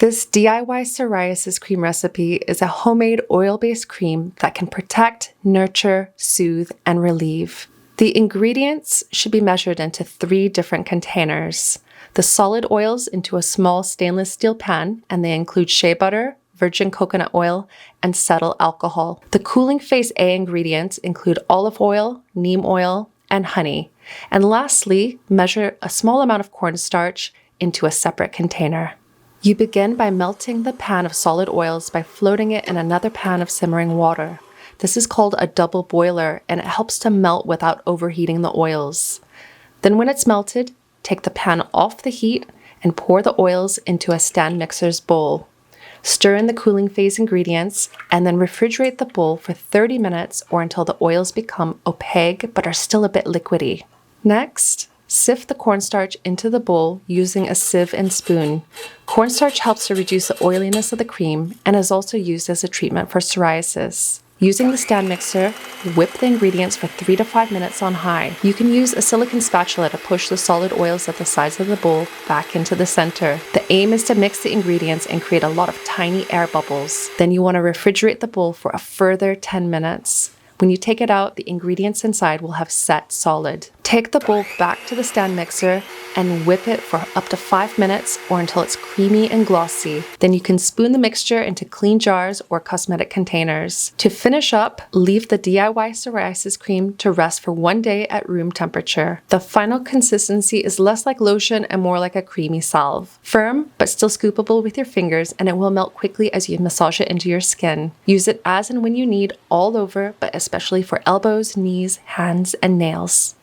This DIY psoriasis cream recipe is a homemade oil-based cream that can protect, nurture, soothe, and relieve. The ingredients should be measured into 3 different containers. The solid oils into a small stainless steel pan, and they include shea butter, virgin coconut oil, and cetyl alcohol. The cooling phase A ingredients include olive oil, neem oil, and honey. And lastly, measure a small amount of cornstarch into a separate container. You begin by melting the pan of solid oils by floating it in another pan of simmering water. This is called a double boiler, and it helps to melt without overheating the oils. Then when it's melted, take the pan off the heat and pour the oils into a stand mixer's bowl. Stir in the cooling phase ingredients and then refrigerate the bowl for 30 minutes or until the oils become opaque but are still a bit liquidy. Next, sift the cornstarch into the bowl using a sieve and spoon. Cornstarch helps to reduce the oiliness of the cream and is also used as a treatment for psoriasis. Using the stand mixer, whip the ingredients for 3 to 5 minutes on high. You can use a silicone spatula to push the solid oils at the sides of the bowl back into the center. The aim is to mix the ingredients and create a lot of tiny air bubbles. Then you want to refrigerate the bowl for a further 10 minutes. When you take it out, the ingredients inside will have set solid. Take the bowl back to the stand mixer and whip it for up to 5 minutes or until it's creamy and glossy. Then you can spoon the mixture into clean jars or cosmetic containers. To finish up, leave the DIY psoriasis cream to rest for 1 day at room temperature. The final consistency is less like lotion and more like a creamy salve. Firm, but still scoopable with your fingers, and it will melt quickly as you massage it into your skin. Use it as and when you need all over, but especially for elbows, knees, hands, and nails.